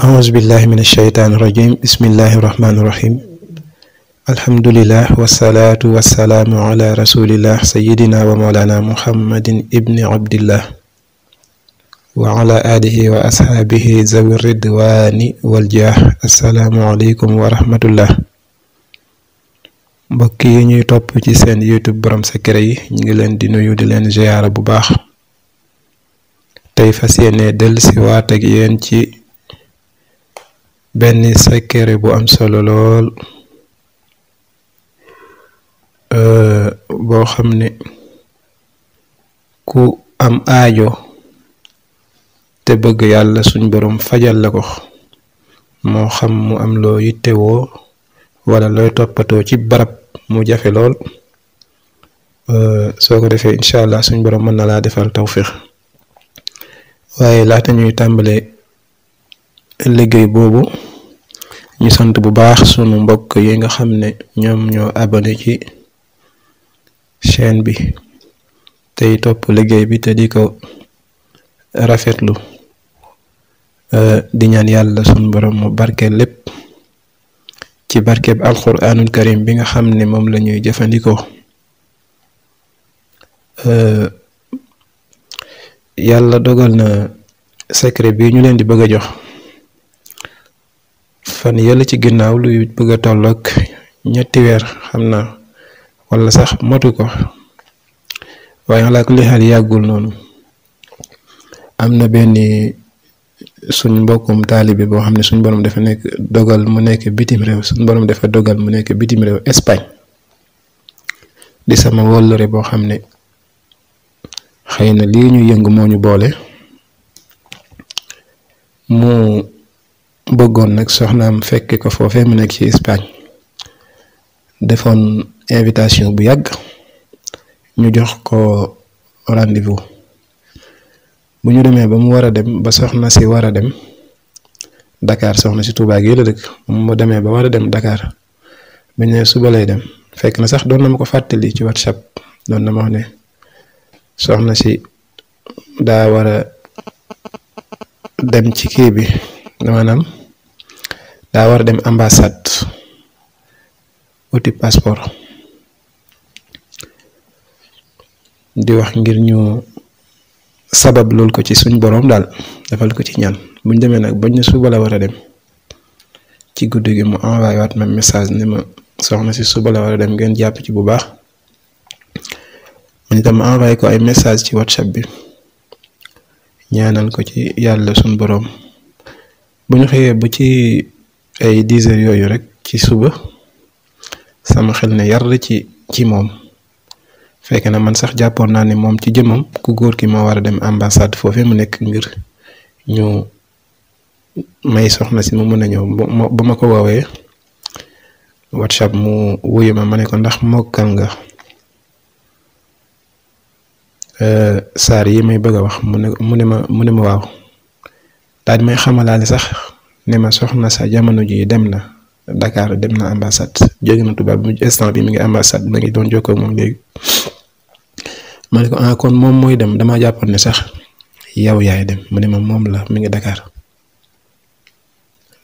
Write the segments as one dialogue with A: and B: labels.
A: أعوذ بالله من الشيطان الرجيم بسم الله الرحمن الرحيم الحمد لله والصلاة والسلام على رسول الله سيدنا ومولانا محمد ابن عبد الله وعلى آله وأصحابه ذوي الرضوان والجاه السلام عليكم ورحمة الله mbokk yi ñuy topp ci seen YouTube Borom Secret yi ñu ngi leen di nuyu di leen ziyaara bu baax tey fas yéene dellusi waat ak yéen ci benn secret bu am solo lool boo xam ne ku am aajo te bëgg yàlla suñ borom fajal la ko moo xam mu am loo yittewoo wala looy toppatoo ci barab mu jafe lool soo ko defee incha allah suñ borom mën na laa defal tawfiq waaye laata ñuy tàmbale liggéey boobu ñu sant bu baax sunu mbokk yi nga xam ne ñoom ñoo abonné ci chaîne bi tey topp liggéey bi te di ko rafetlu di ñaan yàlla sunu borom mu barkeel lépp ci barkeb alquranul karim bi nga xam ne moom la ñuy jëfandikoo yàlla dogal na secret bi ñu leen di bëgg a jox fan yële ci ginnaaw luy bëgg a tolloog ñetti weer xam naa wala sax motu ko waaye ala kulli xaal yàggul noonu am na benn suñ mbokkum taalibe boo xam ne suñ borom dafa nekk dogal mu nekk bitim réew suñ borom dafa dogal mu nekk bitim réew Espagne di sama wóllëre boo xam ne xëy na lii ñu yëngu moo ñu boole mu bëggoon nag soxnaam fekke ko foofee mu nekk ci Espagne defoon invitation bu yàgg ñu jox ko rendez-vous bu ñu demee ba mu war a dem ba soxna si war a dem Dakar soxna si Touba gi la dëkk mu demee ba war a dem Dakar ba ñu ne suba lay dem fekk na sax doon na ma ko fàttali ci WhatsApp doon na ma wax ne soxna si daa war a dem ci kii bi maanaam daa war a dem ambassade uti passeport di wax ngir ñu sabab lool ko ci suñ borom daal defal ko ci ñaan buñ demee nag bañ ne suba la war a dem ci guddi gi mu envoyé waat ma message ne ma soxna si suba la war a dem ngeen jàpp ci bu baax man itam ma envoyé ko ay message ci WhatsApp bi ñaanal ko ci yàlla suñ borom bu ñu xëyee ba ci ay 10 heures yooyu rek ci suba sama xel ne yar ci moom fekk na man sax jàppoon naa ne moom ci jëmmam ku góor ki moo war a dem ambassade foofee mu nekk ngir ñu may soxna si mu mën a ñëw ba ma ko woowee WhatsApp mu wuyu ma ne ko ndax mokkal nga saar yi may bëgg a wax mu ne ma waaw daal di may xamalaale sax ne ma soxna sa jamono ji dem na Dakar dem na ambassade jóge na Touba bu instant bi mi ngi ambassade ma ngi doon jokkoo moom léegi ma ne ko kon moom mooy dem dama jàppoon ne sax yow yaay dem mu ne ma moom la mi ngi Dakar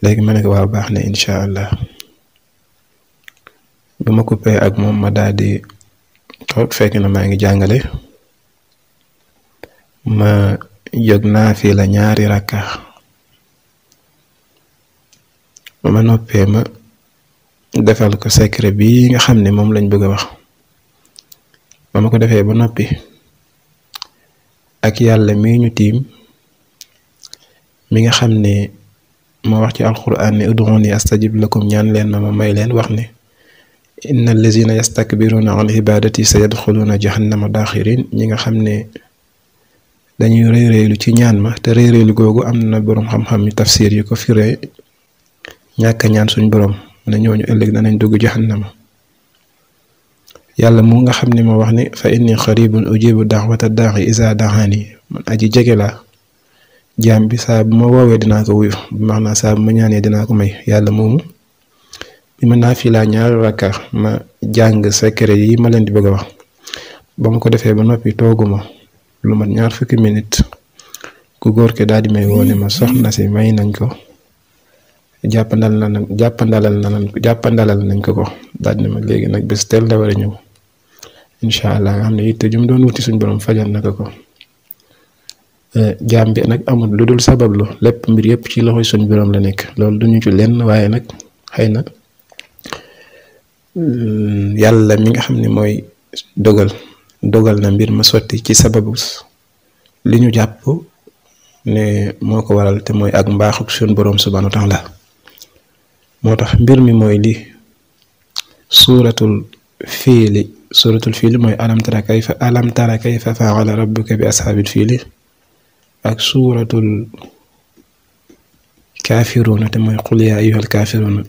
A: léegi ma ne ko waaw baax na incha allah ba ma coupé ak moom ma daal di toog fekk na maa ngi jàngale ma jóg naa fii la ñaari rakka ba ma noppee ma defal ko secret bi nga xam ne moom lañ bëgg a wax ba ma ko defee ba noppi ak yàlla mi ñu tiim mi nga xam ne moo wax ci alquran ne ud'uuni astajib lakum ñaan leen ma may leen wax ne inna allazina yastakbiruna an ibadati sayadxuluna jahannama daaxirin ñi nga xam ne dañuy réeréelu ci ñaan ma te réeréelu googu am na boroom xam-xam yu tafsir yu ko firee ñàkk ñaan suñ borom ne ñooñu ëllëg danañ dugg jahannama yàlla mu nga xam ne moo wax ne fa inni xaribun ujibu daxwata daaxi isa daxaani man aji jege la jaam bi saa bu ma woowee dinaa ko wuyu bu max naa saa bu ma ñaanee dinaa ko may yàlla moomu bi ma naa fi laa ñaari rakka ma jàng secret yi ma leen di bëgg a wax ba ma ko defee ba noppi tooguma lu mat 20 minutes ku góor ke daal di may woone ma soxna si may nañ ko jàppandalal nañ ko daal ne ma léegi nag bés teel la war a ñëw incha allah nga xam ne it jum doon wuti suñ borom fajal na ko jaam bi nag amul lu dul sabablu lépp mbir yëpp ci loxoy suñ borom la nekk loolu duñu ci lenn waaye nag xëy na yàlla mi nga xam ne mooy dogal na mbir ma sotti ci sababu li ñu jàpp ne moo ko waral te mooy ak mbaaxuk suñ borom subhanahu wa taala moo tax mbir mi mooy li suuratul fiili mooy alam tara kayfa fa'ala rabbuka bi ashaabil fiili ak suuratul kaafiruuna te mooy qul yaa ayyuhal kaafiruuna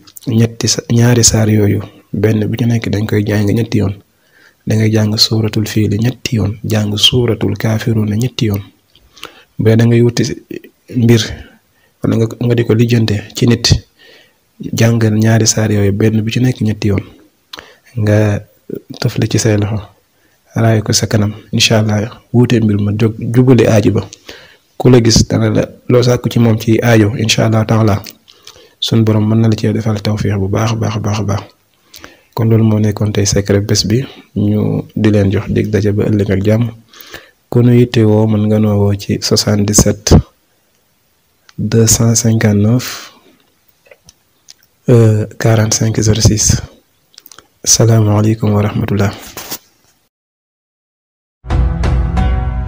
A: ñaari saar yooyu benn bu ci nekk dañ koy jàng ñetti yoon dangay jàng suuratul fiili ñetti yoon jàng suuratul kaafiruuna ñetti yoon bu dee da ngay wuti mbir wala nga di ko lijjante ci nit jàngal ñaari saar yooyu benn bu ci nekk ñetti yoon nga tofli ci say loxo raay ko sa kanam incha allah wuute mbir ma jubali aaji ba ku la gis dana la loo sàkku ci moom ci aajo incha allah taala sun borom mën na la cee defal tawfiix bu baax a baax kon loolu moo nekkoon tey secret bés bi ñu di leen jox dig daje ba ëllëg ak jàmm ku nu yitte woo mën nga noo woo ci 77 259 45 06 asalaamaaleykum wa rahmatullah.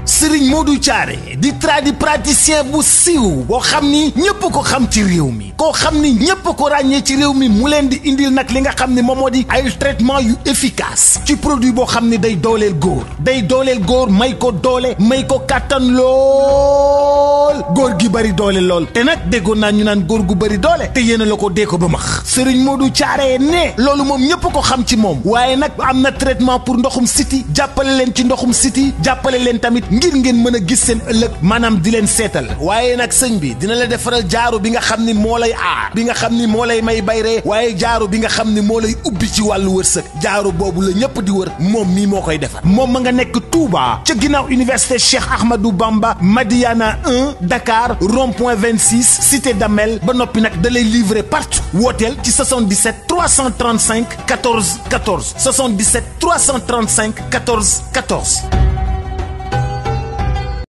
B: Serigne Modou Thiaré di tradipraticien bu siiw boo xam ni ñëpp ko xam ci réew mi koo xam ni ñëpp ko ràññee ci réew mi mu leen di indil nag li nga xam ne moom moo di ay traitement yu efficace ci produit boo xam ne day dooleel góor may ko doole may ko kàttan lool góor gi bari doole lool te nag déggoon naa ñu naan góor gu bari doole te yéen a la ko dee ko ba max Serigne Modou Thiaré ne loolu moom ñëpp ko xam ci moom waaye nag am na traitement pour ndoxum siti jàppale leen ci ndoxum siti jàppale leen tamit ngir ngeen mën a gis seen ëllëg maanaam di leen seetal waaye nag sëñ bi dina la defaral jaaro bi nga xam ni moo lay aar bi nga xam ni moo lay may bayre waaye jaaro bi nga xam ni moo lay ubbi ci wàllu wërsëg jaaro boobu la ñëpp di wër moom mii moo koy defar moom ma nga nekk Touba ca ginnaaw université Cheikh Ahmadou Bamba Madiana 1 Dakar rond-point 26 cité d'Amel ba noppi nag da lay livrer partout wooteel ci 77 335 14 14 77 335 14 14